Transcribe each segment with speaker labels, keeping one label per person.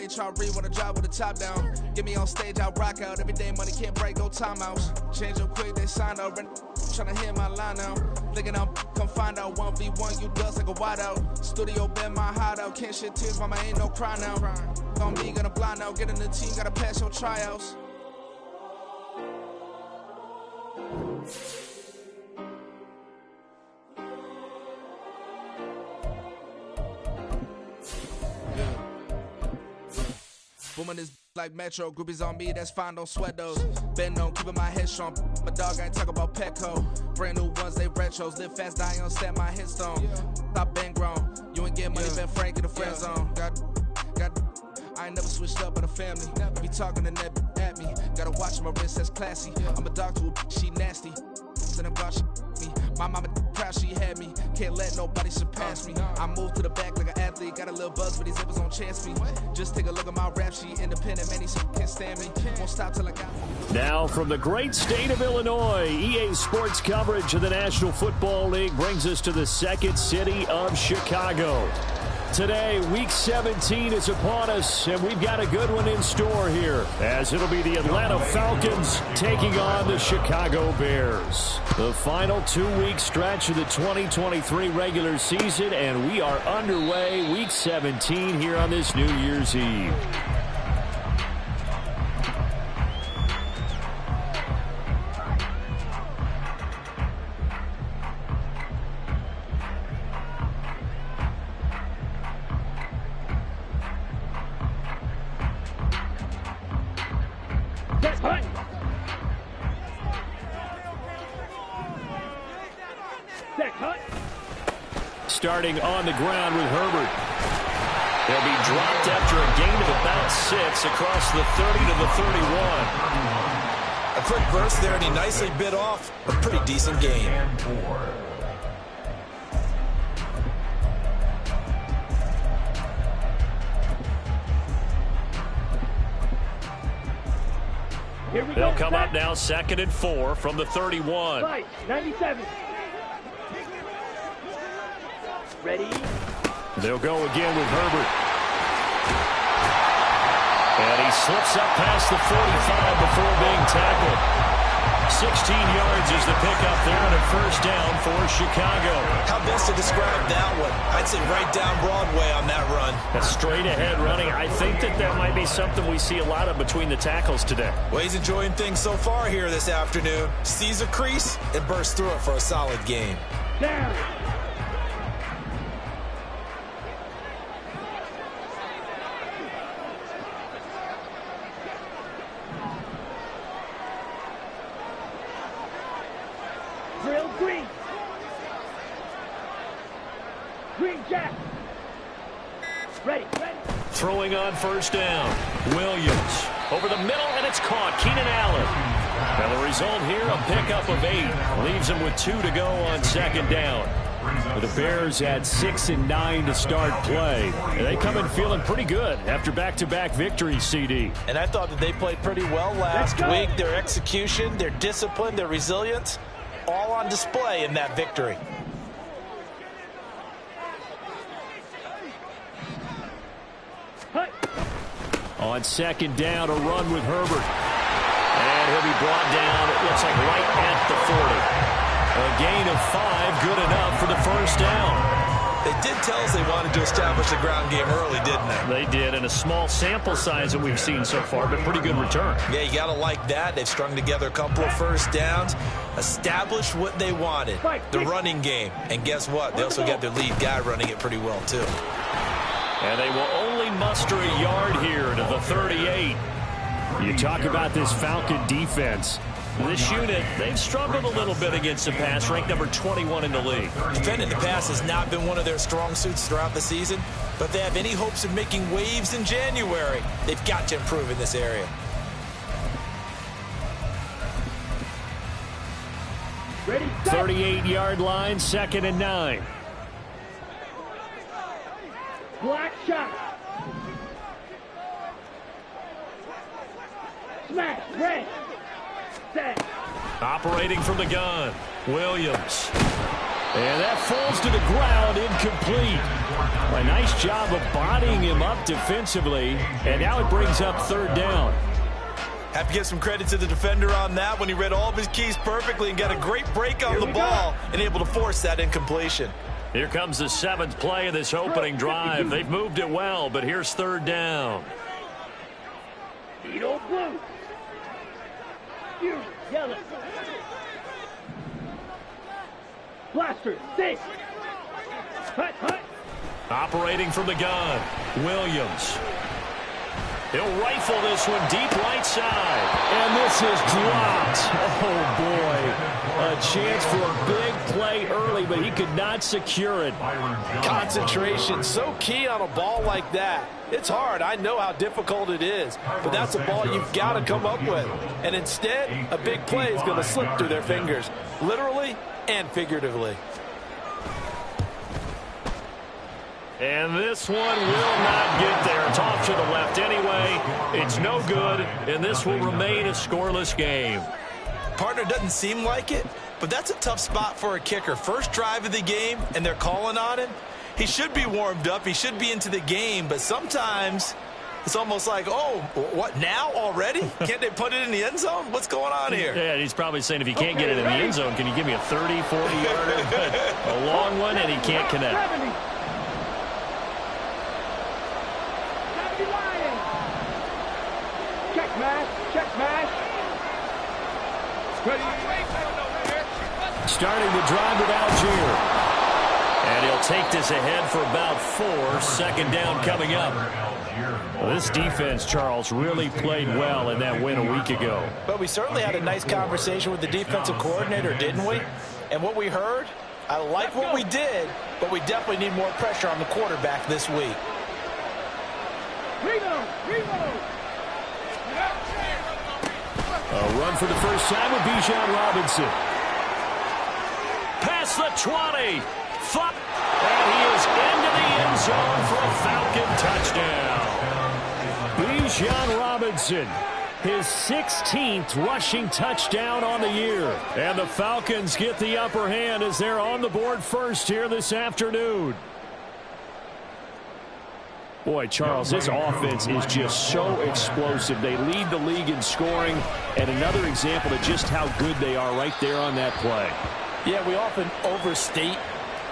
Speaker 1: HRE, wanna drive with the top down. Get me on stage, I'll rock out. Every day money can't break, no timeouts. Change up quick, they sign up. Tryna hear my line now. Thinking I'm come find out 1v1, you dust like a wideout. Studio been my hideout. Can't shed tears, mama ain't no cry now. On me, gonna blind out. Get in the team, gotta pass your tryouts. Booming this like Metro, groupies on me, that's fine, don't sweat those. Been on, keeping my head strong. My dog ain't talk about Petco. Brand new ones, they retros. Live fast, die on, set my headstone. Stop been grown. You ain't get money, been frank in the friend zone. I ain't never switched up on the family. Be talking to that at me. Gotta watch my wrist, that's classy. I'm a dog to a she nasty. Send them God, she me. My mama proud she had me. Can't let nobody surpass me. I move to the back like an athlete. Got a little buzz, but these zippers don't chance me. Just take a look at my rap sheet. Independent, man, these can't stand me. Won't stop till I got.
Speaker 2: Now from the great state of Illinois, EA Sports coverage of the National Football League brings us to the second city of Chicago. Today, Week 17 is upon us, and we've got a good one in store here, as it'll be the Atlanta Falcons taking on the Chicago Bears. The final 2-week stretch of the 2023 regular season, and we are underway Week 17 here on this New Year's Eve. Starting on the ground with Herbert. They'll be dropped after a gain of about 6 across the 30 to the 31.
Speaker 3: A quick burst there, and he nicely bit off a pretty decent gain.
Speaker 2: They'll come up now 2nd and 4 from the 31.
Speaker 4: 97. Ready?
Speaker 2: They'll go again with Herbert. And he slips up past the 45 before being tackled. 16 yards is the pickup there, and a first down for Chicago.
Speaker 3: How best to describe that one? I'd say right down Broadway on that run.
Speaker 2: That's straight ahead running. I think that might be something we see a lot of between the tackles today.
Speaker 3: Well, he's enjoying things so far here this afternoon. Sees a crease and bursts through it for a solid gain.
Speaker 4: Down. Drill green. Green jack. Ready.
Speaker 2: Throwing on first down. Williams over the middle, and it's caught. Keenan Allen. Now the result here, a pickup of 8. Leaves him with 2 to go on 2nd down. The Bears had 6 and 9 to start play. And they come in feeling pretty good after back-to-back victories, CD.
Speaker 3: And I thought that they played pretty well last week. Their execution, their discipline, their resilience, all on display in that victory.
Speaker 2: On 2nd down, a run with Herbert. And he'll be brought down, it looks like right at the 40. A gain of 5, good enough for the first down.
Speaker 3: They did tell us they wanted to establish the ground game early, didn't they?
Speaker 2: They did, and a small sample size that we've seen so far, but pretty good return.
Speaker 3: Yeah, you got to like that. They've strung together a couple of first downs, established what they wanted, the running game. And guess what? They also got their lead guy running it pretty well, too.
Speaker 2: And they will only muster a yard here to the 38. You talk about this Falcon defense. This unit, they've struggled a little bit against the pass, ranked number 21 in the league.
Speaker 3: Defending the pass has not been one of their strong suits throughout the season, but if they have any hopes of making waves in January, they've got to improve in this area.
Speaker 4: Ready,
Speaker 2: 38-yard line, 2nd and 9.
Speaker 4: Black shot. Smash, red. Set.
Speaker 2: Operating from the gun, Williams. And that falls to the ground, incomplete. A nice job of bodying him up defensively. And now it brings up third down.
Speaker 3: Have to give some credit to the defender on that when he read all of his keys perfectly and got a great break on the ball and able to force that incompletion.
Speaker 2: Here comes the 7th play of this opening drive. They've moved it well, but here's third down.
Speaker 4: Edo blue. You yellow. Blaster, 6. Hut, hut.
Speaker 2: Operating from the gun, Williams. He'll rifle this one deep right side. And this is dropped. Oh, boy. A chance for a big play early, but he could not secure it.
Speaker 3: Concentration, so key on a ball like that. It's hard. I know how difficult it is. But that's a ball you've got to come up with. And instead, a big play is going to slip through their fingers. Literally and figuratively.
Speaker 2: And this one will not get there. It's off to the left anyway. It's no good, and this will remain a scoreless game.
Speaker 3: Partner, doesn't seem like it, but that's a tough spot for a kicker. First drive of the game, and they're calling on him. He should be warmed up. He should be into the game, but sometimes it's almost like, oh, what, now already? Can't they put it in the end zone? What's going on here?
Speaker 2: Yeah, he's probably saying if you can't get it in the end zone, can you give me a 30, 40-yarder? A long one, and he can't connect.
Speaker 4: 70. Check mash, check mash.
Speaker 2: Starting the drive with Algier. And he'll take this ahead for about 4. 2nd down coming up. Well, this defense, Charles, really played well in that win a week ago.
Speaker 3: But we certainly had a nice conversation with the defensive coordinator, didn't we? And what we heard, I like what we did, but we definitely need more pressure on the quarterback this week.
Speaker 4: Reload.
Speaker 2: A run for the first time with Bijan Robinson. Past the 20. And he is into the end zone for a Falcon touchdown. Bijan Robinson, his 16th rushing touchdown on the year. And the Falcons get the upper hand as they're on the board first here this afternoon. Boy, Charles, this offense is just so explosive. They lead the league in scoring, and another example of just how good they are right there on that play.
Speaker 3: Yeah, we often overstate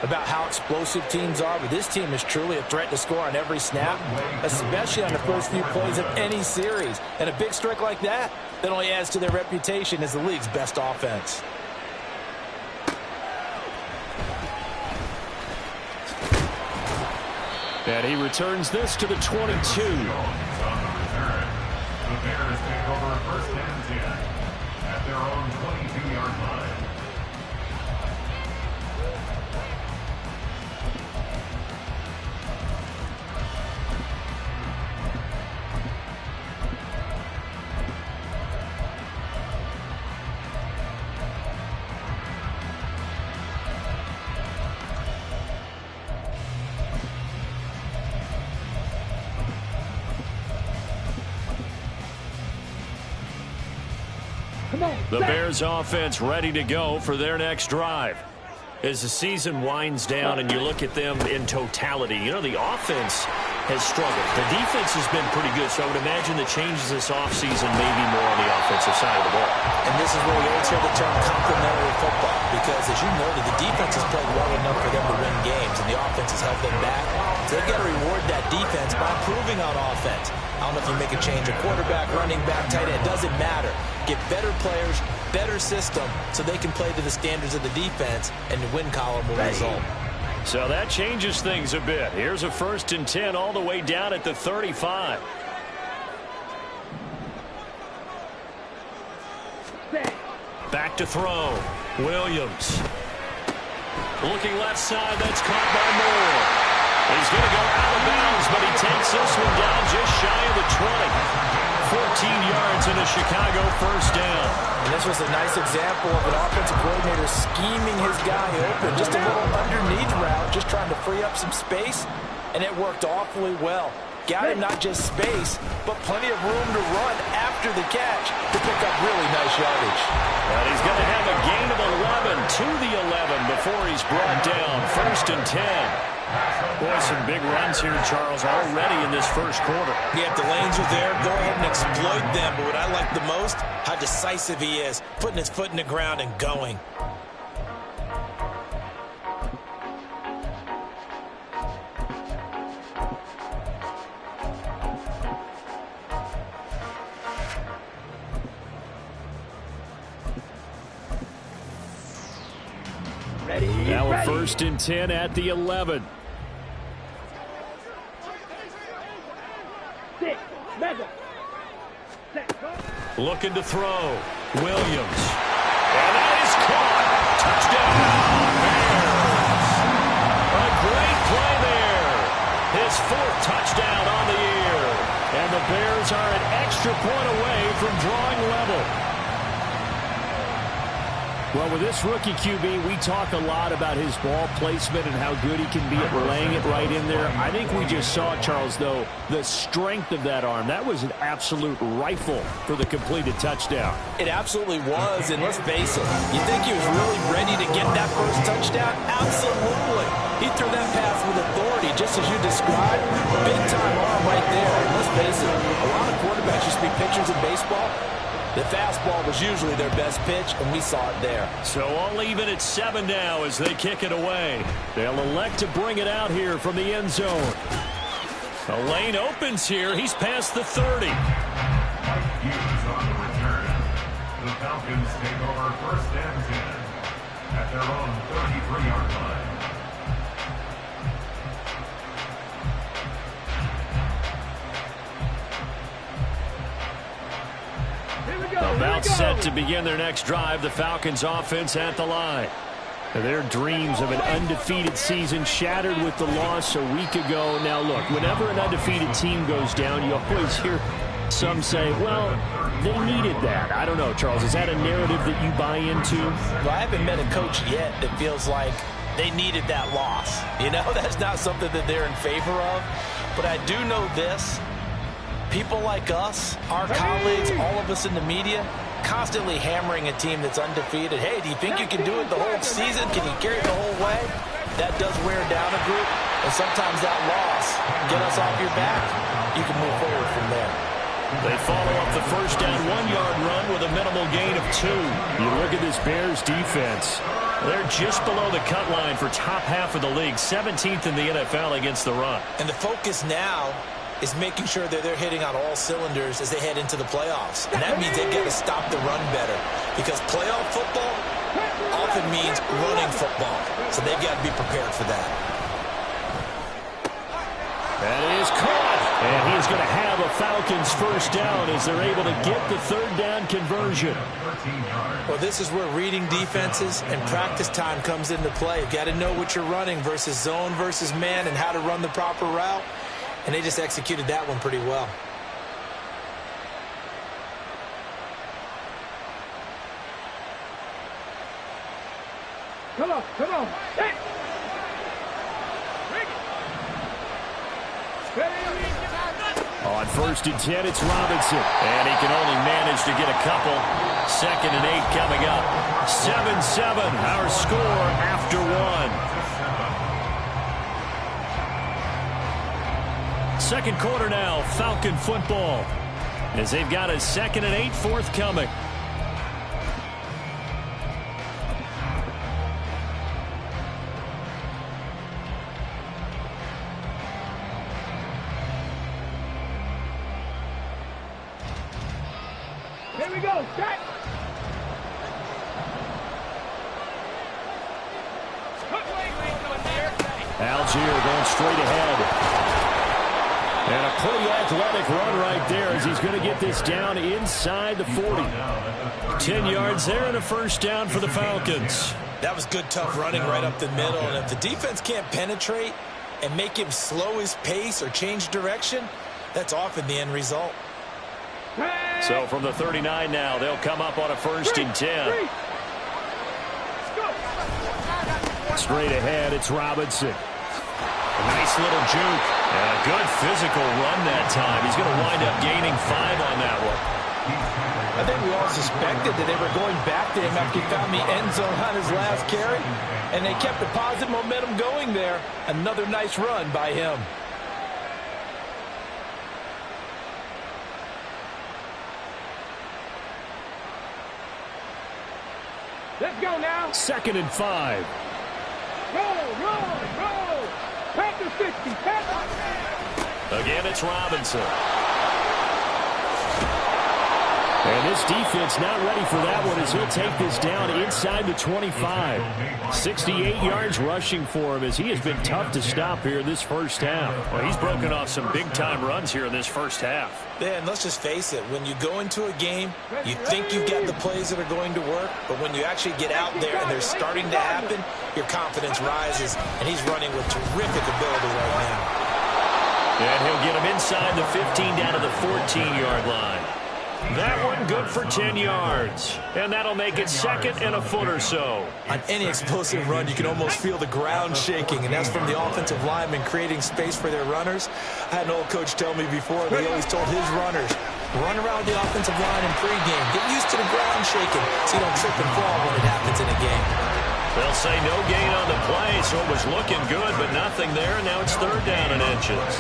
Speaker 3: about how explosive teams are, but this team is truly a threat to score on every snap, especially on the first few plays of any series. And a big streak like that only adds to their reputation as the league's best offense.
Speaker 2: And he returns this to the 22.
Speaker 5: The Bears take over 1st and 10 at their own 22-yard line.
Speaker 2: The Bears offense ready to go for their next drive. As the season winds down and you look at them in totality, you know, the offense has struggled. The defense has been pretty good, so I would imagine the changes this offseason may be more on the offensive side of the ball.
Speaker 3: And this is where we always hear the term complementary football, because as you noted, the defense has played well enough for them to win games, and the offense has held them back. So they've got to reward that defense by improving on offense. I don't know if you make a change, a quarterback, running back, tight end, it doesn't matter. Get better players, better system, so they can play to the standards of the defense, and the win column will result.
Speaker 2: So that changes things a bit. Here's a 1st and 10 all the way down at the 35. Back to throw. Williams. Looking left side, that's caught by Moore. He's going to go out of bounds, but he takes this one down just shy of the 20. 14 yards in a Chicago 1st down.
Speaker 3: And this was a nice example of an offensive coordinator scheming his guy open. Just a little underneath route, just trying to free up some space, and it worked awfully well. Got him not just space, but plenty of room to run after the catch to pick up really nice yardage.
Speaker 2: And he's going to have a gain of 11 to the 11 before he's brought down. 1st and 10. Boy, some big runs here, Charles, already in this first quarter.
Speaker 3: Yeah, if the lanes are there, go ahead and exploit them. But what I like the most, how decisive he is, putting his foot in the ground and going.
Speaker 2: Now a 1st and 10 at the 11. Looking to throw. Williams. And that is caught. Touchdown, Bears. A great play there. His 4th touchdown on the year. And the Bears are an extra point away from drawing level. Well, with this rookie QB, we talk a lot about his ball placement and how good he can be at laying it right in there. I think we just saw, Charles, though, the strength of that arm. That was an absolute rifle for the completed touchdown.
Speaker 3: It absolutely was, and let's face it, you think he was really ready to get that first touchdown? Absolutely. He threw that pass with authority, just as you described. Big-time arm right there. And let's face it, a lot of quarterbacks used to be pitchers in baseball. The fastball was usually their best pitch, and we saw it there.
Speaker 2: So all even at 7 now as they kick it away. They'll elect to bring it out here from the end zone. The lane opens here. He's past the 30.
Speaker 5: Mike Hughes on the return. The Falcons take over 1st and 10 at their own 33-yard line.
Speaker 2: About set to begin their next drive. The Falcons offense at the line. Their dreams of an undefeated season shattered with the loss a week ago. Now look, whenever an undefeated team goes down, you always hear some say, well, they needed that. I don't know, Charles. Is that a narrative that you buy into?
Speaker 3: Well, I haven't met a coach yet that feels like they needed that loss. You know, that's not something that they're in favor of. But I do know this. People like us, our colleagues, all of us in the media, constantly hammering a team that's undefeated. Hey, do you think you can do it the whole season? Can you carry it the whole way? That does wear down a group, and sometimes that loss, get us off your back, you can move forward from there.
Speaker 2: They follow up the first down 1-yard run with a minimal gain of 2. You look at this Bears defense. They're just below the cut line for top half of the league, 17th in the NFL against the run.
Speaker 3: And the focus now is making sure that they're hitting on all cylinders as they head into the playoffs. And that means they've got to stop the run better, because playoff football often means running football. So they've got to be prepared for that.
Speaker 2: That is caught. And he's going to have a Falcons first down as they're able to get the 3rd down conversion.
Speaker 3: Well, this is where reading defenses and practice time comes into play. You've got to know what you're running versus zone versus man and how to run the proper route. And they just executed that one pretty well.
Speaker 4: Come on. Hey!
Speaker 2: On 1st and 10, it's Robinson. And he can only manage to get a couple. 2nd and 8 coming up. 7-7, our score after 1. Second quarter now, Falcon football, as they've got a 2nd and 8 forthcoming.
Speaker 4: Here we go. Set.
Speaker 2: Algier going straight ahead. And a pretty athletic run right there as he's going to get this down inside the 40. 10 yards there and a first down for the Falcons.
Speaker 3: That was good, tough running right up the middle. And if the defense can't penetrate and make him slow his pace or change direction, that's often the end result.
Speaker 2: So from the 39 now, they'll come up on a 1st and 10. Straight ahead, it's Robinson. Nice little juke. And a good physical run that time. He's going to wind up gaining 5 on that one.
Speaker 3: I think we all suspected that they were going back to him after he found the end zone on his last carry. And they kept the positive momentum going there. Another nice run by him.
Speaker 4: Let's go now.
Speaker 2: 2nd and 5.
Speaker 4: Roll. Back to 60.
Speaker 2: Again, it's Robinson. And this defense not ready for that one as he'll take this down inside the 25. 68 yards rushing for him as he has been tough to stop here this first half. Well, he's broken off some big-time runs here in this first half.
Speaker 3: Yeah, and let's just face it. When you go into a game, you think you've got the plays that are going to work, but when you actually get out there and they're starting to happen, your confidence rises, and he's running with terrific ability right now.
Speaker 2: And he'll get him inside the 15 down to the 14-yard line. That one good for 10 yards. And that'll make it 2nd and a foot or so.
Speaker 3: On any explosive run, you can almost feel the ground shaking, and that's from the offensive linemen creating space for their runners. I had an old coach tell me before that he always told his runners, run around the offensive line in pregame. Get used to the ground shaking so you don't trip and fall when it happens in a game.
Speaker 2: They'll say no gain on the play, so it was looking good, but nothing there. And now it's 3rd down and inches.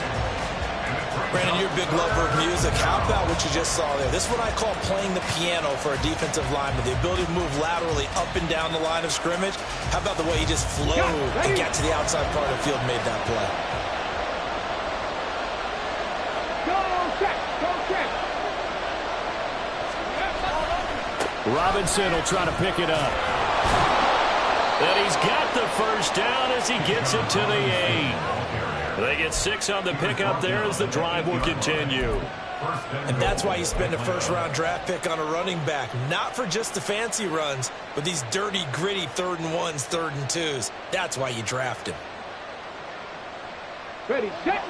Speaker 3: Brandon, you're a big lover of music. How about what you just saw there? This is what I call playing the piano for a defensive lineman. The ability to move laterally up and down the line of scrimmage. How about the way he just flowed and got to the outside part of the field and made that play?
Speaker 2: Robinson will try to pick it up. And he's got the first down as he gets it to the 8. They get 6 on the pickup there as the drive will continue.
Speaker 3: And that's why you spend a first-round draft pick on a running back. Not for just the fancy runs, but these dirty, gritty 3rd and 1s, 3rd and 2s. That's why you draft him.
Speaker 4: Ready, set.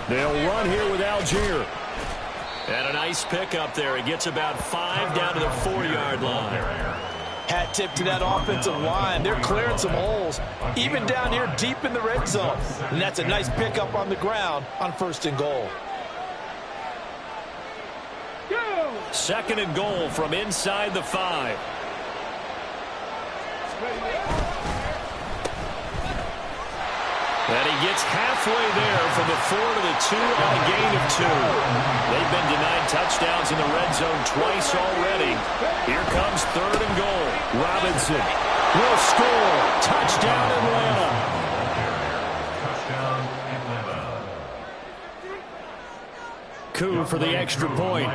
Speaker 2: They'll run here with Algier. And a nice pickup there. He gets about 5 down to the 4-yard line.
Speaker 3: Hat tip to that offensive line. They're clearing some holes, even down here deep in the red zone. And that's a nice pickup on the ground on 1st and goal.
Speaker 2: 2nd and goal from inside the 5. And he gets halfway there from the 4 to the 2 on a gain of 2. They've been denied touchdowns in the red zone twice already. Here comes 3rd and goal. Robinson will score. Touchdown, Atlanta.
Speaker 5: Touchdown, Atlanta.
Speaker 2: Koo for the extra point.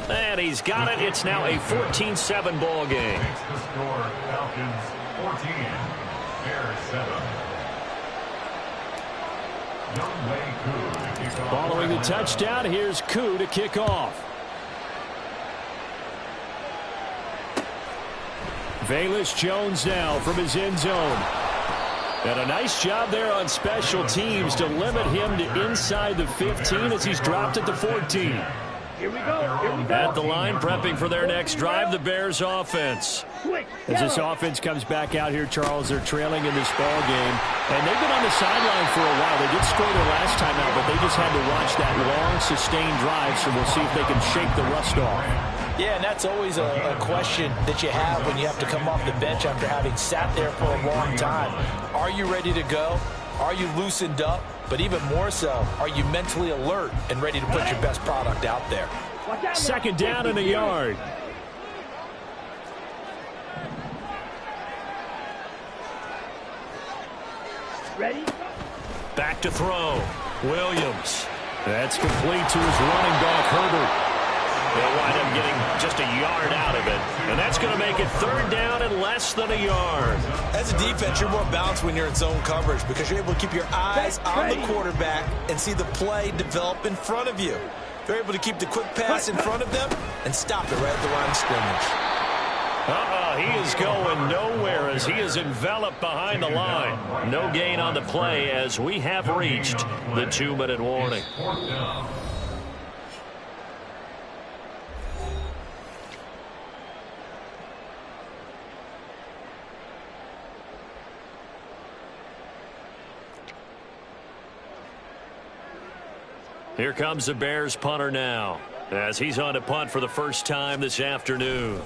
Speaker 2: And he's got it. It's now a 14-7 ball game.
Speaker 5: Makes the score Falcons 14, Bears 7.
Speaker 2: Following the touchdown, here's Koo to kick off. Velus Jones now from his end zone. And a nice job there on special teams to limit him to inside the 15 as he's dropped at the 14.
Speaker 4: Here we go.
Speaker 2: At the line, prepping for their next drive, the Bears offense. As this offense comes back out here, Charles, they're trailing in this ball game. And they've been on the sideline for a while. They did score their last time out, but they just had to watch that long, sustained drive, so we'll see if they can shake the rust off.
Speaker 3: Yeah, and that's always a question that you have when you have to come off the bench after having sat there for a long time. Are you ready to go? Are you loosened up? But even more so, are you mentally alert and ready to put your best product out there?
Speaker 2: 2nd down and a yard.
Speaker 4: Ready?
Speaker 2: Back to throw. Williams. That's complete to his running back, Herbert. They'll wind up getting just a yard out of it. And that's going to make it 3rd down and less than a yard.
Speaker 3: As a defense, you're more balanced when you're in zone coverage because you're able to keep your eyes on the quarterback and see the play develop in front of you. They're able to keep the quick pass in front of them and stop it right at the line of scrimmage.
Speaker 2: He is going nowhere as he is enveloped behind the line. No gain on the play as we have reached the 2-minute warning. Here comes the Bears punter now as he's on to punt for the first time this afternoon.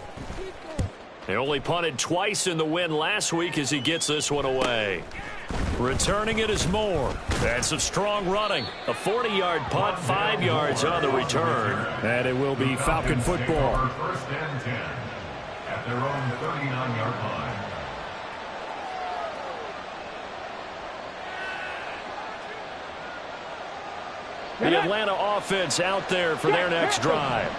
Speaker 2: They only punted twice in the win last week as he gets this one away. Returning it is Moore. And some strong running. A 40-yard punt, 5 yards on the return. And it will be Falcon football.
Speaker 5: First and 10 at their own 39-yard line.
Speaker 2: The Atlanta offense out there for their next drive.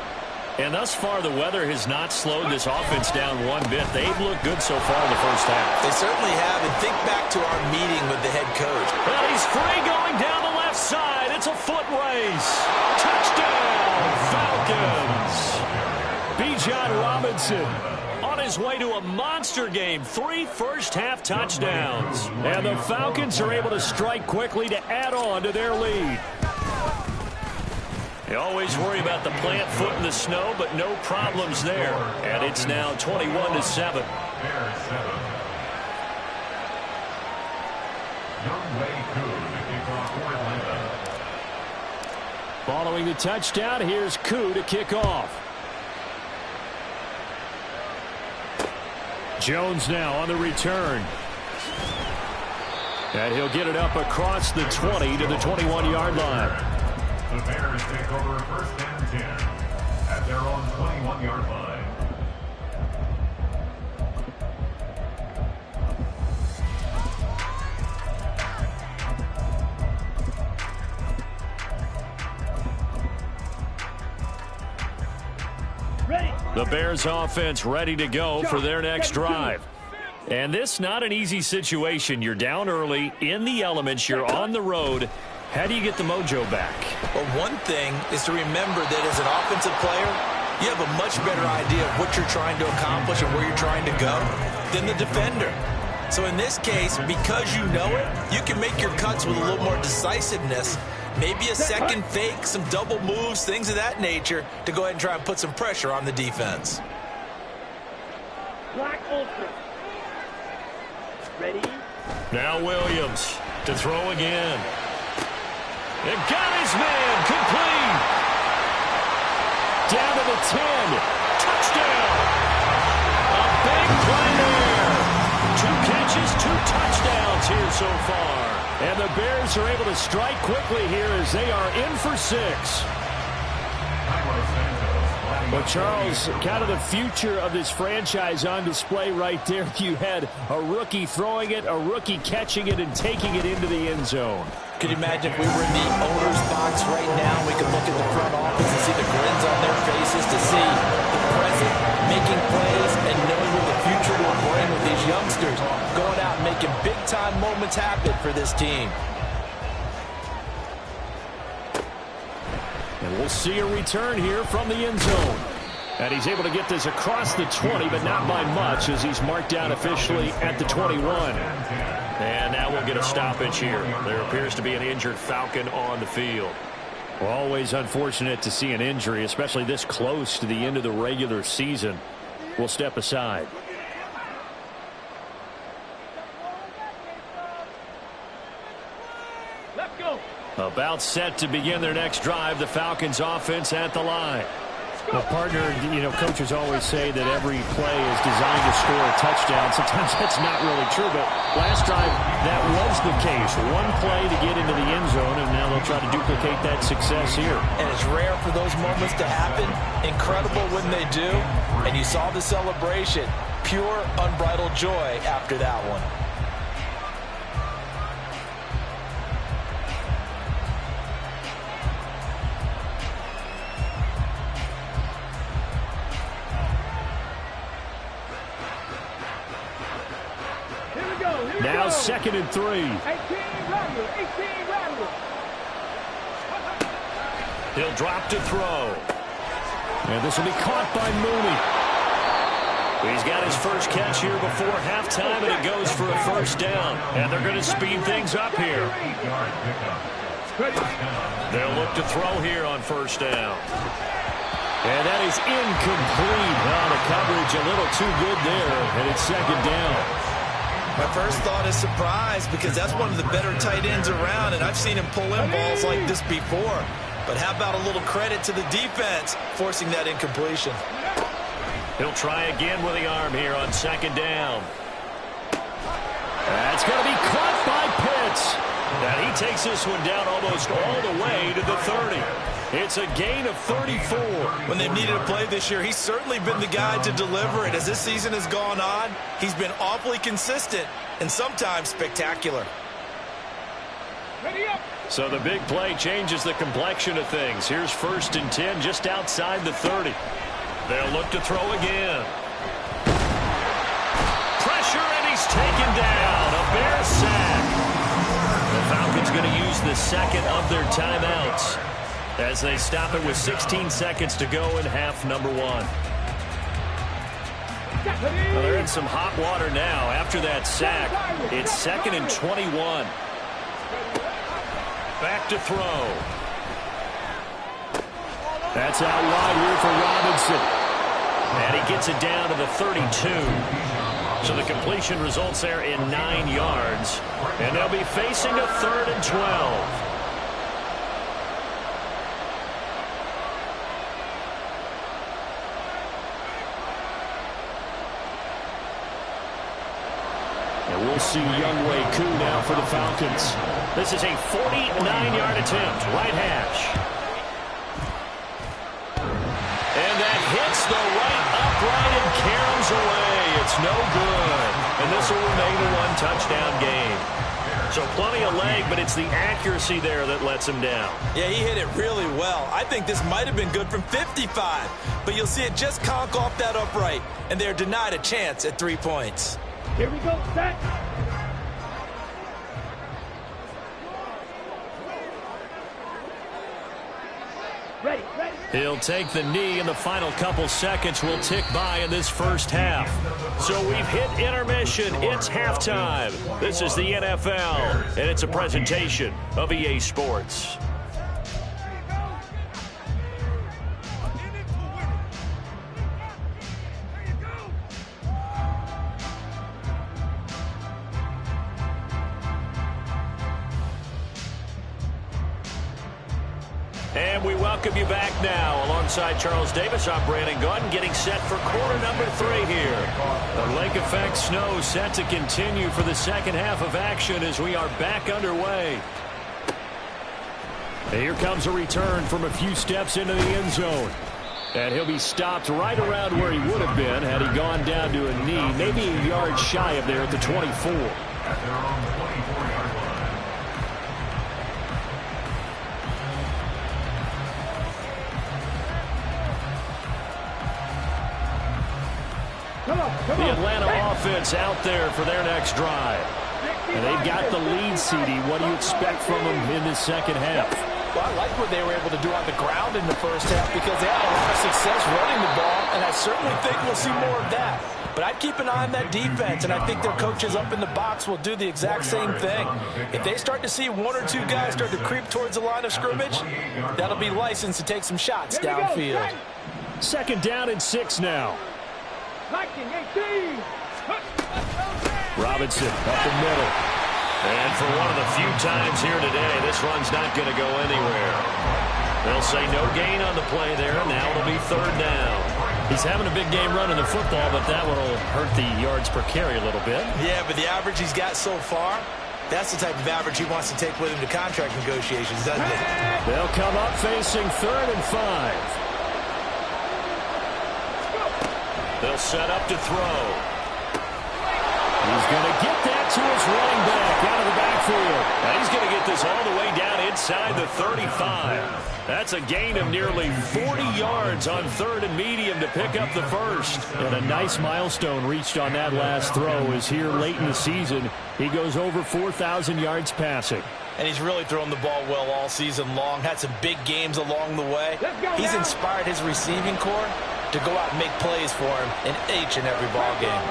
Speaker 2: And thus far, the weather has not slowed this offense down one bit. They've looked good so far in the first half.
Speaker 3: They certainly have. And think back to our meeting with the head coach.
Speaker 2: And he's free going down the left side. It's a foot race. Touchdown, Falcons. Bijan Robinson on his way to a monster game. 3 first-half touchdowns. And the Falcons are able to strike quickly to add on to their lead. You always worry about the plant foot in the snow, but no problems there. And it's now 21-7. Following the touchdown, here's Koo to kick off. Jones now on the return. And he'll get it up across the 20 to the 21-yard line.
Speaker 5: The Bears take over first and 10 at their own 21-yard line.
Speaker 4: Ready.
Speaker 2: The Bears offense ready to go for their next drive. And this not an easy situation. You're down early, in the elements, you're on the road. How do you get the mojo back?
Speaker 3: Well, one thing is to remember that as an offensive player, you have a much better idea of what you're trying to accomplish and where you're trying to go than the defender. So in this case, because you know it, you can make your cuts with a little more decisiveness, maybe a second fake, some double moves, things of that nature, to go ahead and try and put some pressure on the defense.
Speaker 4: Black Ultra. Ready.
Speaker 2: Now Williams to throw again. And got his man complete. Down to the 10. Touchdown. A big play there. 2 catches, 2 touchdowns here so far. And the Bears are able to strike quickly here as they are in for 6. Well, Charles, kind of the future of this franchise on display right there. You had a rookie throwing it, a rookie catching it, and taking it into the end zone.
Speaker 3: Could you imagine if we were in the owner's box right now, we could look at the front office and see the grins on their faces, to see the present making plays and knowing what the future will bring with these youngsters going out and making big-time moments happen for this team.
Speaker 2: And we'll see a return here from the end zone. And he's able to get this across the 20, but not by much, as he's marked down officially at the 21. And now we'll get a stoppage here. There appears to be an injured Falcon on the field. Well, always unfortunate to see an injury, especially this close to the end of the regular season. We'll step aside.
Speaker 4: Let's go.
Speaker 2: About set to begin their next drive, the Falcons offense at the line. Well, partner, coaches always say that every play is designed to score a touchdown. Sometimes that's not really true, but last drive, that was the case. One play to get into the end zone, and now they'll try to duplicate that success here.
Speaker 3: And it's rare for those moments to happen. Incredible when they do. And you saw the celebration. Pure, unbridled joy after that one.
Speaker 2: Now 2nd and 3.
Speaker 4: 18 Rattler.
Speaker 2: He'll drop to throw. And this will be caught by Mooney. He's got his first catch here before halftime, and it goes for a first down. And they're going to speed things up here. They'll look to throw here on first down. And that is incomplete. Well, the coverage a little too good there, and it's second down.
Speaker 3: My first thought is surprise, because that's one of the better tight ends around, and I've seen him pull in balls like this before. But how about a little credit to the defense forcing that incompletion?
Speaker 2: He'll try again with the arm here on second down. That's going to be caught by Pitts. And he takes this one down almost all the way to the 30. It's a gain of 34.
Speaker 3: When they've needed a play this year, he's certainly been the guy to deliver it. As this season has gone on, he's been awfully consistent and sometimes spectacular.
Speaker 4: Ready up.
Speaker 2: So the big play changes the complexion of things. Here's 1st and 10 just outside the 30. They'll look to throw again. Pressure, and he's taken down. A Bear sack. The Falcons going to use the second of their timeouts as they stop it with 16 seconds to go in half number 1. Well, they're in some hot water now after that sack. It's 2nd and 21. Back to throw. That's out wide here for Robinson. And he gets it down to the 32. So the completion results there in 9 yards. And they'll be facing a 3rd and 12. And we'll see Younghoe Koo now for the Falcons. This is a 49-yard attempt, right hash. And that hits the right upright and caroms away. It's no good. And this will remain a 1-touchdown game. So plenty of leg, but it's the accuracy there that lets him down.
Speaker 3: Yeah, he hit it really well. I think this might have been good from 55. But you'll see it just conk off that upright. And they're denied a chance at 3 points.
Speaker 4: Here we go, set. Ready, ready.
Speaker 2: He'll take the knee, and the final couple seconds will tick by in this first half. So we've hit intermission. It's halftime. This is the NFL, and it's a presentation of EA Sports. And we welcome you back now. Alongside Charles Davis, I'm Brandon Gaudin, getting set for quarter number 3 here. The lake effect snow set to continue for the second half of action as we are back underway. And here comes a return from a few steps into the end zone. And he'll be stopped right around where he would have been had he gone down to a knee, maybe a yard shy of there at the 24.
Speaker 5: At their own 24-yard line.
Speaker 2: The Atlanta offense out there for their next drive. And they've got the lead, CD. What do you expect from them in this second half?
Speaker 3: Well, I like what they were able to do on the ground in the first half because they had a lot of success running the ball, and I certainly think we'll see more of that. But I'd keep an eye on that defense, and I think their coaches up in the box will do the exact same thing. If they start to see 1 or 2 guys start to creep towards the line of scrimmage, that'll be licensed to take some shots downfield.
Speaker 2: Second down and 6 now.
Speaker 4: 19-18.
Speaker 2: Robinson up the middle. And for one of the few times here today, this run's not going to go anywhere. They'll say no gain on the play there. Now it'll be 3rd down. He's having a big game running the football, but that one will hurt the yards per carry a little bit.
Speaker 3: Yeah, but the average he's got so far, that's the type of average he wants to take with him to contract negotiations, doesn't it?
Speaker 2: They'll come up facing 3rd and 5. They'll set up to throw. He's going to get that to his running back out of the backfield. Now he's going to get this all the way down inside the 35. That's a gain of nearly 40 yards on 3rd and medium to pick up the first. And a nice milestone reached on that last throw is here late in the season. He goes over 4,000 yards passing.
Speaker 3: And he's really thrown the ball well all season long. Had some big games along the way. He's inspired his receiving core. to go out and make plays for him in each and every ball game.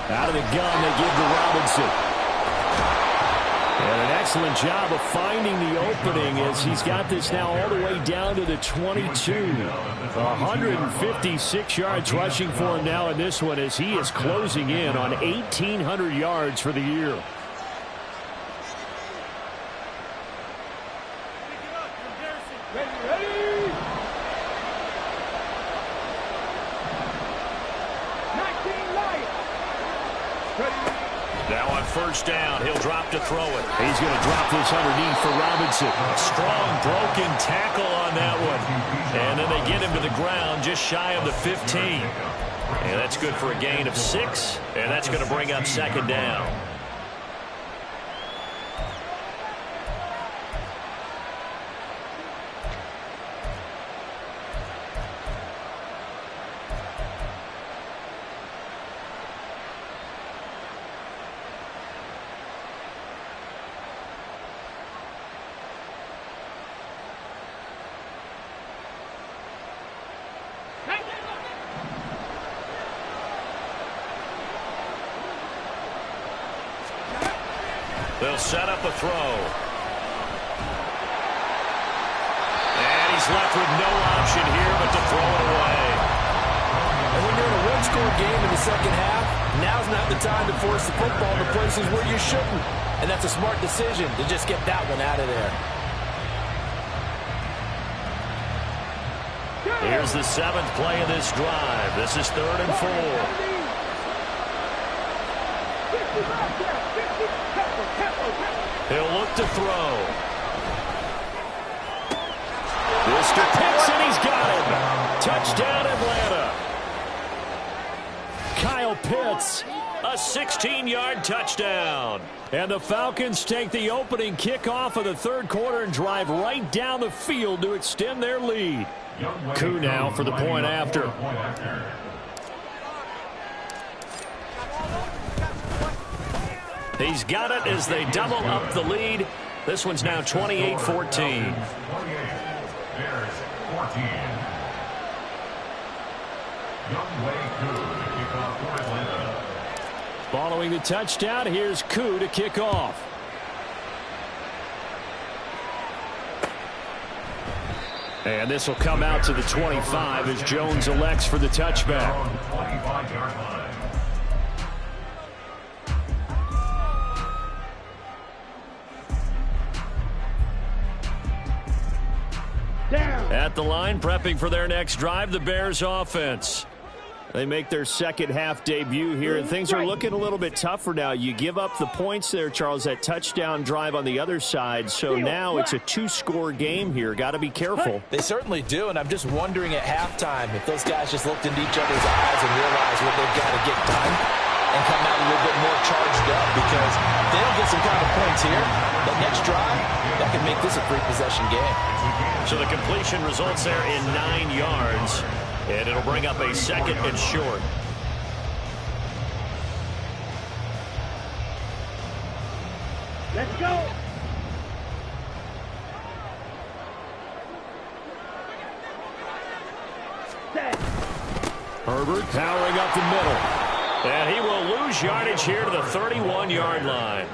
Speaker 2: Out of the gun, they give to Robinson. And an excellent job of finding the opening as he's got this now all the way down to the 22. 156 yards rushing for him now in this one as he is closing in on 1,800 yards for the year.
Speaker 6: Now on first down, he'll drop to throw it.
Speaker 2: He's going to drop this underneath for Robinson.
Speaker 6: A strong broken tackle on that one. And then they get him to the ground just shy of the 15. And that's good for a gain of 6. And that's going to bring up second down. They'll set up a throw. And he's left with no option here but to throw it away.
Speaker 3: And when you're in a one-score game in the second half, now's not the time to force the football to places where you shouldn't. And that's a smart decision to just get that one out of there.
Speaker 6: Here's the 7th play of this drive. This is 3rd and 4. He'll look to throw.
Speaker 2: This to Pitts, and he's got him. Touchdown, Atlanta. Kyle Pitts,
Speaker 6: A 16-yard touchdown.
Speaker 2: and the Falcons take the opening kickoff of the third quarter and drive right down the field to extend their lead. Koo now for the point after.
Speaker 6: He's got it as they double up the lead. This one's now 28-14.
Speaker 5: 28. Bears 14. Younghoe Koo to kick off for Atlanta.
Speaker 2: Following the touchdown, here's Koo to kick off. And this will come out to the 25 as Jones elects for the touchback.
Speaker 5: 25-yard line.
Speaker 2: At the line, prepping for their next drive, the Bears offense. They make their second half debut here, and things are looking a little bit tougher now. You give up the points there, Charles, that touchdown drive on the other side. So now it's a two-score game here. Got to be careful.
Speaker 3: They certainly do, and I'm just wondering at halftime if those guys just looked into each other's eyes and realized what they've got to get done and come out a little bit more charged up, because if they don't get some kind of points here, the next drive, that can make this a three-possession game.
Speaker 6: So the completion results there in 9 yards. And it'll bring up a second and short.
Speaker 4: Let's go. Set.
Speaker 2: Herbert powering up the middle.
Speaker 6: And he will lose yardage here to the 31-yard line.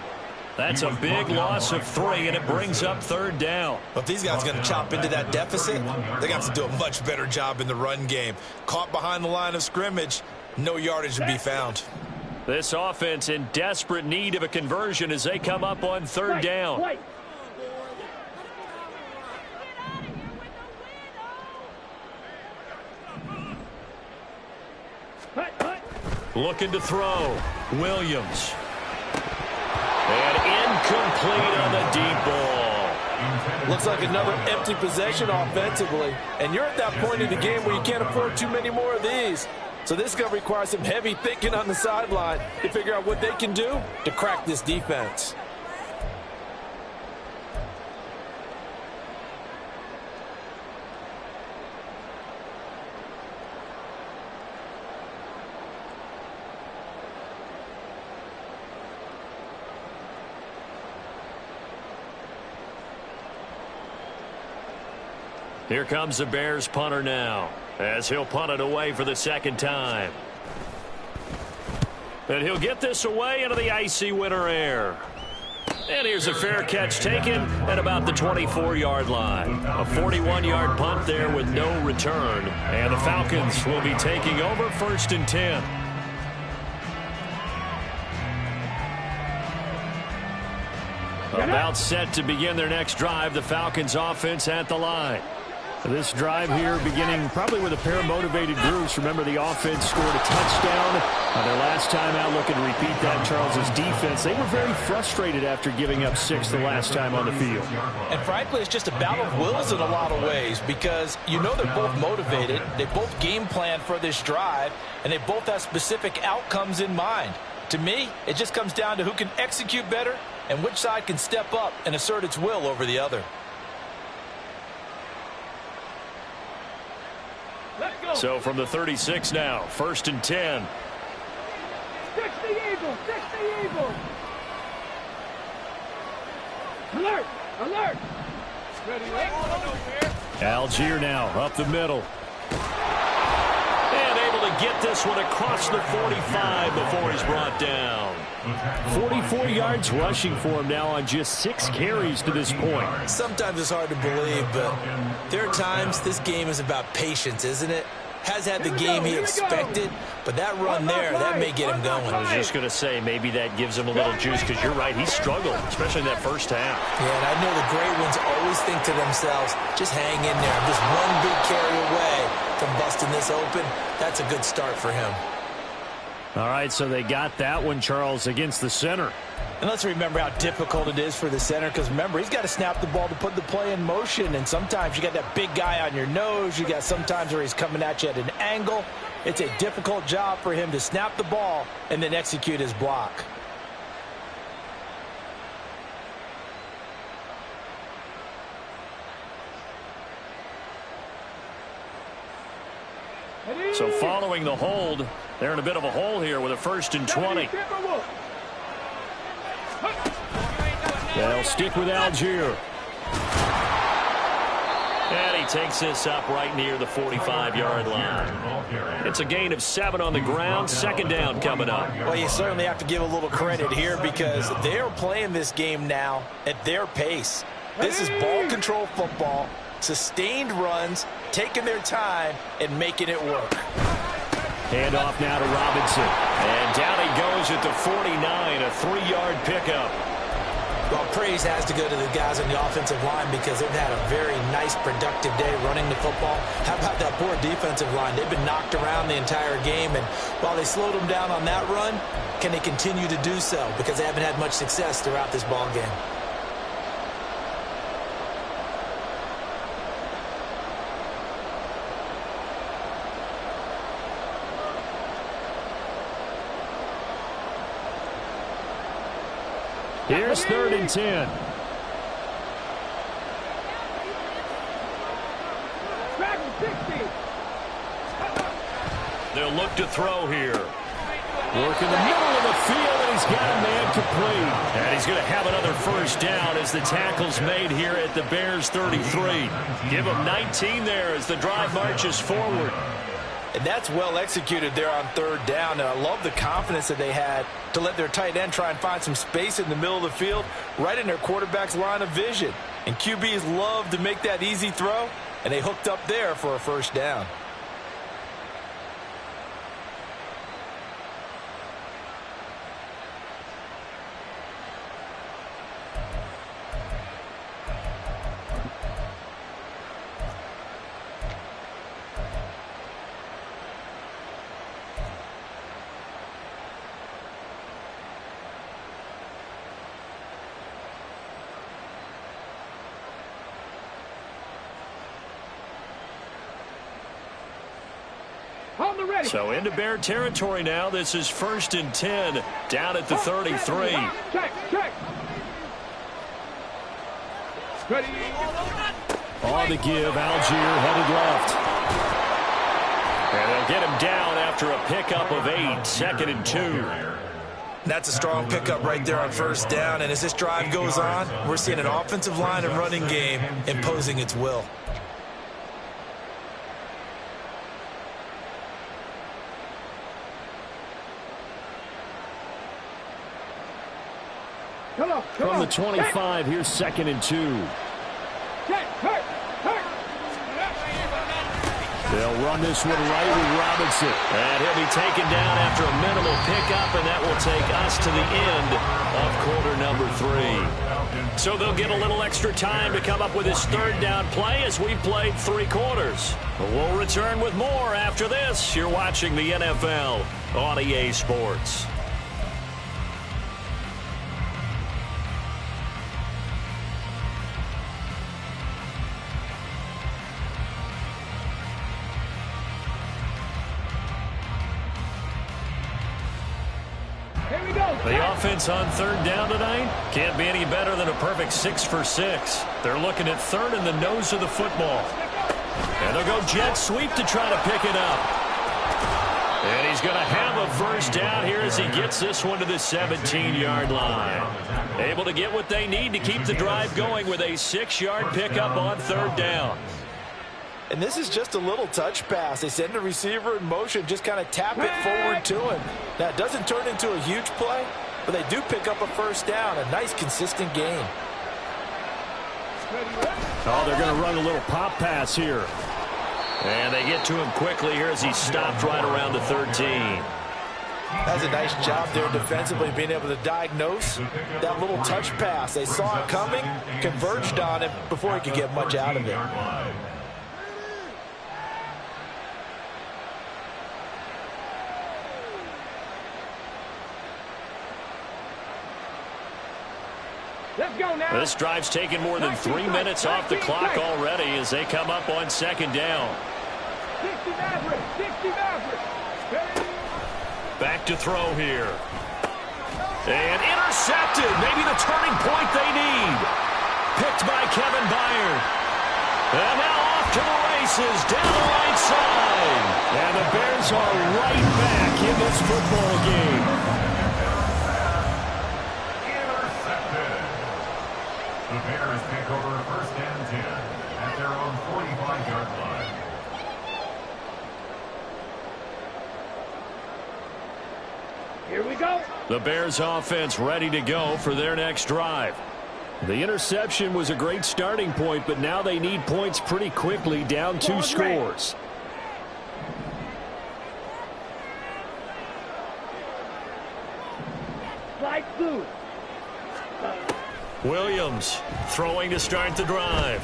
Speaker 6: That's a big loss of 3, and it brings up third down.
Speaker 3: But if these guys are going to chop into that deficit, they got to do a much better job in the run game. Caught behind the line of scrimmage, no yardage to be found.
Speaker 6: This offense in desperate need of a conversion as they come up on third down.
Speaker 4: Wait.
Speaker 6: Looking to throw. Williams. And incomplete on the deep ball.
Speaker 3: Looks like another empty possession offensively. And you're at that point in the game where you can't afford too many more of these. So this is going to require some heavy thinking on the sideline to figure out what they can do to crack this defense.
Speaker 6: Here comes the Bears punter now, as he'll punt it away for the second time. And he'll get this away into the icy winter air. And here's a fair catch taken at about the 24-yard line. A 41-yard punt there with no return. And the Falcons will be taking over 1st and 10. About set to begin their next drive, the Falcons offense at the line. This drive here beginning probably with a pair of motivated groups. Remember, the offense scored a touchdown. Their last time out, looking to repeat that. Charles's defense, they were very frustrated after giving up 6 the last time on the field.
Speaker 3: And frankly, it's just a battle of wills in a lot of ways because you know they're both motivated. They both game plan for this drive, and they both have specific outcomes in mind. To me, it just comes down to who can execute better and which side can step up and assert its will over the other.
Speaker 6: So from the 36 now, 1st and 10.
Speaker 4: Fix the Eagles! Fix the Eagles! Alert! Alert!
Speaker 6: Algier now up the middle. And able to get this one across the 45 before he's brought down.
Speaker 2: 44 yards rushing for him now on just 6 carries to this point.
Speaker 3: Sometimes it's hard to believe, but there are times this game is about patience, isn't it? Has had the game he expected, but that run there, that may get him going.
Speaker 6: I was just going to say, maybe that gives him a little juice, because you're right, he struggled, especially in that first half.
Speaker 3: Yeah, and I know the great ones always think to themselves, just hang in there. Just one big carry away from busting this open. That's a good start for him.
Speaker 2: All right, so they got that one, Charles, against the center.
Speaker 3: And let's remember how difficult it is for the center, because remember, he's got to snap the ball to put the play in motion, and sometimes you got that big guy on your nose. You got sometimes where he's coming at you at an angle. It's a difficult job for him to snap the ball and then execute his block.
Speaker 6: So following the hold, they're in a bit of a hole here with a 1st and 20.
Speaker 2: They'll stick with Algier.
Speaker 6: And he takes this up right near the 45-yard line. It's a gain of 7 on the ground. 2nd down coming up.
Speaker 3: Well, you certainly have to give a little credit here because they're playing this game now at their pace. This is ball control football, sustained runs, taking their time, and making it work.
Speaker 2: Hand off now to Robinson.
Speaker 6: And down he goes at the 49, a 3-yard pickup.
Speaker 3: Well, praise has to go to the guys on the offensive line because they've had a very nice, productive day running the football. How about that poor defensive line? They've been knocked around the entire game, and while they slowed them down on that run, can they continue to do so? Because they haven't had much success throughout this ball game.
Speaker 2: Here's 3rd and 10.
Speaker 6: They'll look to throw here.
Speaker 2: Work in the middle of the field, and he's got a man complete.
Speaker 6: And he's going to have another 1st down as the tackle's made here at the Bears 33. Give him 19 there as the drive marches forward.
Speaker 3: And that's well executed there on 3rd down. And I love the confidence that they had to let their tight end try and find some space in the middle of the field, right in their quarterback's line of vision. And QBs love to make that easy throw, and they hooked up there for a 1st down.
Speaker 6: So into Bear territory now. This is 1st and 10 down at the 33.
Speaker 4: Check, check. Ready.
Speaker 2: On the give, Algier headed left.
Speaker 6: And they'll get him down after a pickup of 8. 2nd and 2.
Speaker 3: That's a strong pickup right there on 1st down. And as this drive goes on, we're seeing an offensive line and running game imposing its will.
Speaker 2: From the 25, here's 2nd and 2. They'll run this one right with Robinson.
Speaker 6: And he'll be taken down after a minimal pickup, and that will take us to the end of quarter number 3. So they'll get a little extra time to come up with his 3rd down play as we've played 3 quarters. But we'll return with more after this. You're watching the NFL on EA Sports. The offense on 3rd down tonight can't be any better than a perfect 6 for 6. They're looking at 3rd in the nose of the football. And they'll go jet sweep to try to pick it up. And he's going to have a 1st down here as he gets this one to the 17-yard line. Able to get what they need to keep the drive going with a 6-yard pickup on 3rd down.
Speaker 3: And this is just a little touch pass. They send the receiver in motion, just kind of tap it forward to him. Now, it doesn't turn into a huge play, but they do pick up a 1st down. A nice, consistent gain.
Speaker 2: Oh, they're going to run a little pop pass here.
Speaker 6: And they get to him quickly here as he stopped right around the 13.
Speaker 3: That's a nice job there defensively, being able to diagnose that little touch pass. They saw it coming, converged on it before he could get much out of it.
Speaker 4: Let's go now.
Speaker 6: This drive's taken more than 3 minutes off the clock already as they come up on 2nd down.
Speaker 4: 60 Maverick, 60 Maverick.
Speaker 6: Back to throw here. And intercepted. Maybe the turning point they need. Picked by Kevin Byard. And now off to the races down the right side.
Speaker 2: And the Bears are right back in this football game.
Speaker 5: The Bears take over 1st and 10 at their own 45-yard line.
Speaker 4: Here we go.
Speaker 6: The Bears offense ready to go for their next drive.
Speaker 2: The interception was a great starting point, but now they need points pretty quickly, down 2 scores.
Speaker 4: Slide through.
Speaker 6: Williams throwing to start the drive.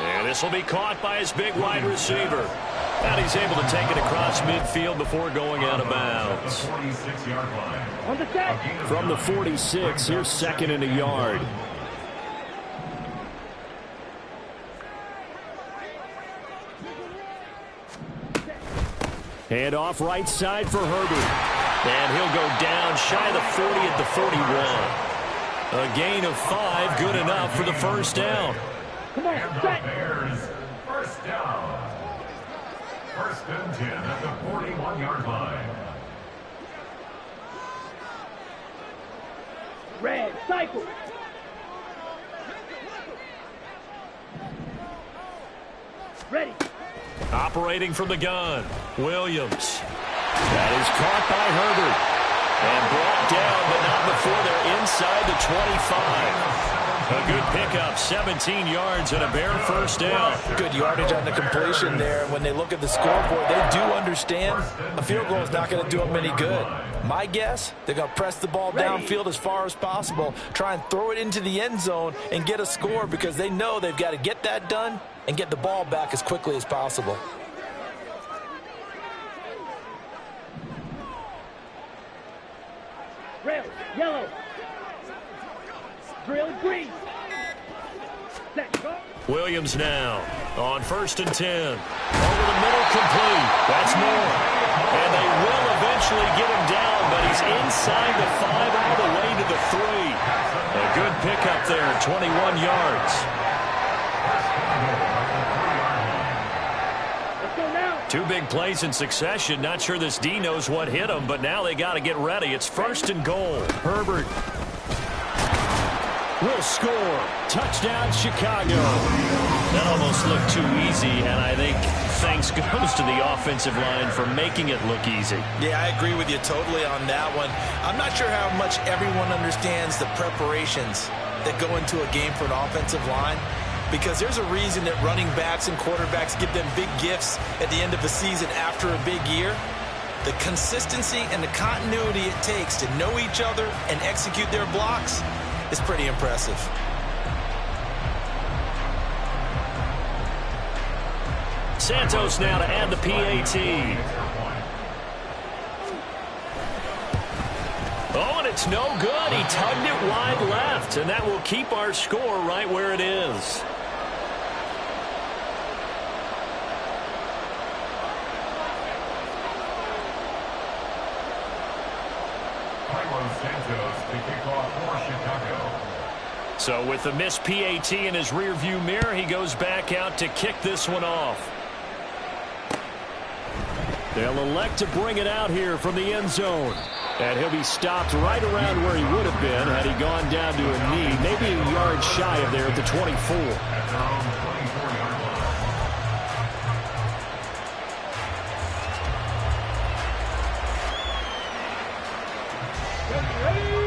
Speaker 6: And this will be caught by his big wide receiver. And he's able to take it across midfield before going out of bounds.
Speaker 4: On the set.
Speaker 2: From the 46, here's 2nd and a yard. Hand off right side for Herbert.
Speaker 6: And he'll go down shy of the 40 at the 41. A gain of 5, good enough for the 1st down.
Speaker 4: Come on, set.
Speaker 5: Bears 1st down. 1st and 10 at the 41-yard line.
Speaker 4: Red, cycle. Ready.
Speaker 6: Operating from the gun, Williams. That is caught by Herbert. And brought down, but not before they're inside the 25. A good pickup, 17 yards and a Bear 1st down.
Speaker 3: Good yardage on the completion there. When they look at the scoreboard, they do understand a field goal is not going to do them any good. My guess, they're going to press the ball downfield as far as possible, try and throw it into the end zone and get a score because they know they've got to get that done and get the ball back as quickly as possible.
Speaker 4: Rail, yellow. Drill, green. Set, go.
Speaker 6: Williams now on 1st and 10. Over the middle, complete. That's more. And they will eventually get him down, but he's inside the 5 all the way to the 3. A good pickup there, 21 yards.
Speaker 4: Let's go now.
Speaker 6: 2 big plays in succession. Not sure this D knows what hit him, but now they got to get ready. It's 1st and goal.
Speaker 2: Herbert will score. Touchdown, Chicago.
Speaker 6: That almost looked too easy, and I think thanks thanks goes to the offensive line for making it look easy.
Speaker 3: Yeah, I agree with you totally on that one. I'm not sure how much everyone understands the preparations that go into a game for an offensive line, because there's a reason that running backs and quarterbacks give them big gifts at the end of the season after a big year. The consistency and the continuity it takes to know each other and execute their blocks is pretty impressive.
Speaker 6: Santos now to add the PAT. Oh, and it's no good. He tugged it wide left, and that will keep our score right where it is.
Speaker 5: Santos to kick off for Chicago.
Speaker 6: So with the missed PAT in his rearview mirror, he goes back out to kick this one off. They'll elect to bring it out here from the end zone. And he'll be stopped right around where he would have been had he gone down to a knee, maybe a yard shy of there at the 24.
Speaker 5: At their own 24-yard line.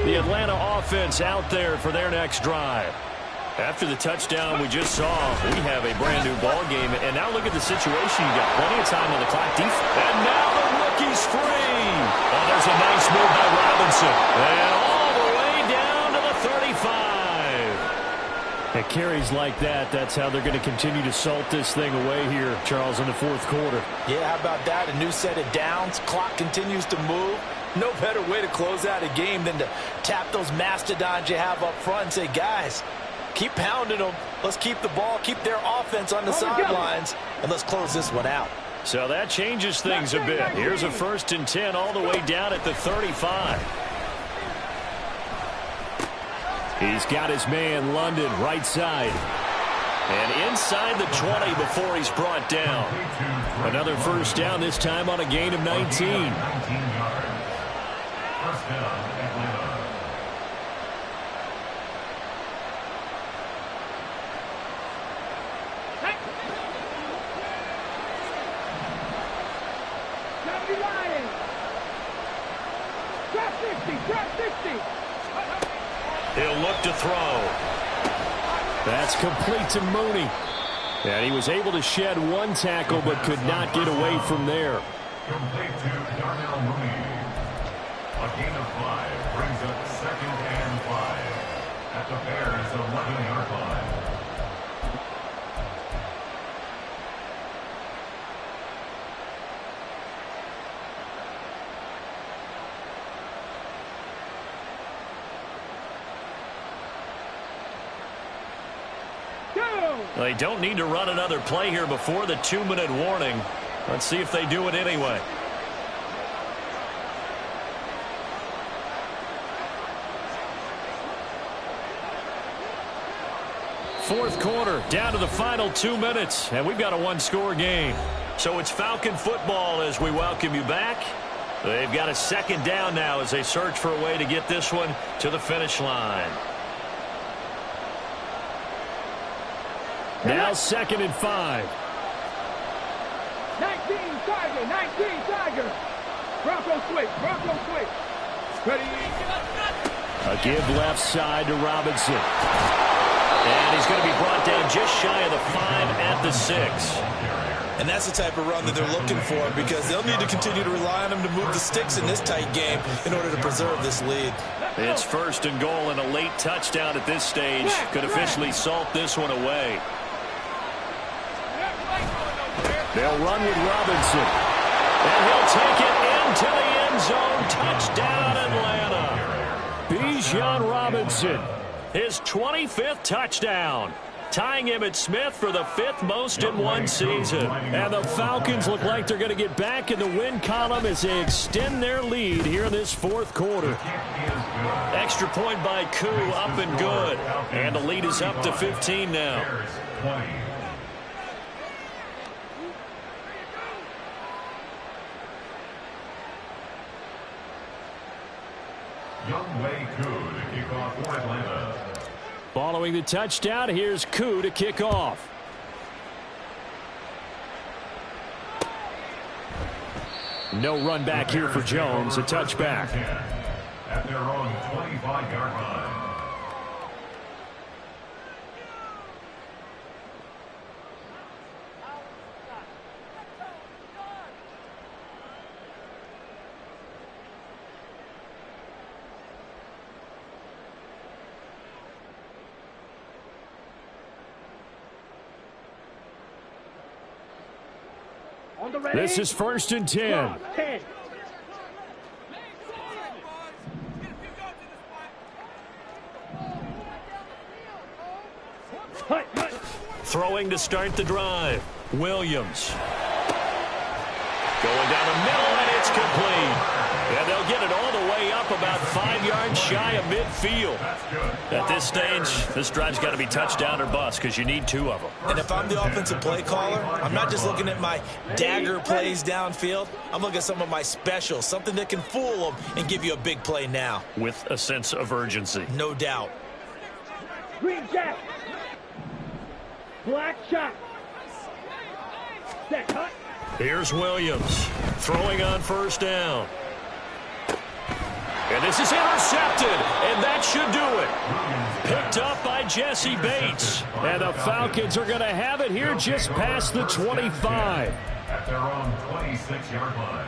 Speaker 6: The Atlanta offense out there for their next drive. After the touchdown we just saw, we have a brand new ball game. And now look at the situation. You got plenty of time on the clock. And now the rookie's free. Oh, there's a nice move by Robinson. And all the way down to the 35. At carries like that, that's how they're going to continue to salt this thing away here, Charles, in the fourth quarter.
Speaker 3: Yeah, how about that? A new set of downs. Clock continues to move. No better way to close out a game than to tap those mastodons you have up front and say, guys, keep pounding them. Let's keep the ball, keep their offense on the sidelines, and let's close this one out.
Speaker 6: So that changes things a bit. Here's a 1st and 10 all the way down at the 35. He's got his man London right side. And inside the 20 before he's brought down. Another first down, this time on a gain of 19.
Speaker 5: First down, Atlanta.
Speaker 6: He'll look to throw. That's complete to Mooney. And he was able to shed one tackle but could not get away from there.
Speaker 5: Complete to Darnell Mooney. A gain of 5 brings up 2nd and 5 at the Bears' 11-yard line.
Speaker 6: They don't need to run another play here before the 2-minute warning. Let's see if they do it anyway. Fourth quarter, down to the final 2 minutes, and we've got a one-score game. So it's Falcon football as we welcome you back. They've got a 2nd down now as they search for a way to get this one to the finish line. Now 2nd and 5.
Speaker 4: 19 Tiger. Bronco switch. Ready.
Speaker 6: A give left side to Robinson. And he's going to be brought down just shy of the 5 at the 6.
Speaker 3: And that's the type of run that they're looking for, because they'll need to continue to rely on him to move the sticks in this tight game in order to preserve this lead.
Speaker 6: It's 1st and goal, and a late touchdown at this stage could officially salt this one away. They'll run with Robinson. And he'll take it into the end zone. Touchdown, Atlanta. Bijan Robinson, his 25th touchdown, tying Emmitt Smith for the 5th most in one season. And the Falcons look like they're going to get back in the win column as they extend their lead here in this fourth quarter. Extra point by Koo, up and good. And the lead is up to 15 now.
Speaker 5: Younghoe Koo to kick off for Atlanta.
Speaker 6: Following the touchdown, here's Koo to kick off. No run back here for Jones. A touchback.
Speaker 5: At their own 25-yard line.
Speaker 6: This is 1st and 10. Throwing to start the drive. Williams. Going down the middle, and it's complete. And they'll get it all the way up about 5 yards shy of midfield. At this stage, this drive's got to be touchdown or bust because you need 2 of them.
Speaker 3: And if I'm the offensive play caller, I'm not just looking at my dagger plays downfield. I'm looking at some of my specials, something that can fool them and give you a big play now.
Speaker 6: With a sense of urgency.
Speaker 3: No doubt.
Speaker 4: Green jack. Black shot. Set cut.
Speaker 6: Here's Williams throwing on 1st down. And this is intercepted, and that should do it. Picked up by Jesse Bates. And the Falcons are going to have it here just past the 25.
Speaker 5: At their own 26-yard line.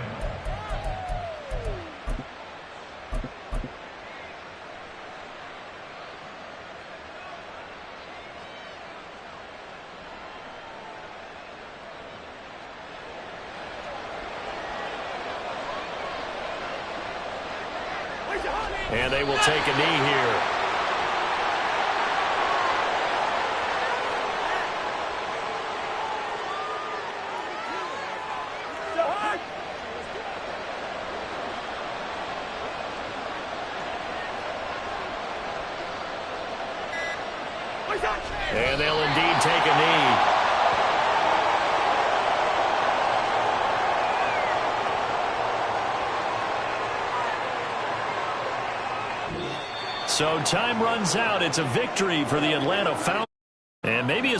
Speaker 6: And they will take a knee here. And they'll indeed take a knee. So time runs out. It's a victory for the Atlanta Falcons. And maybe a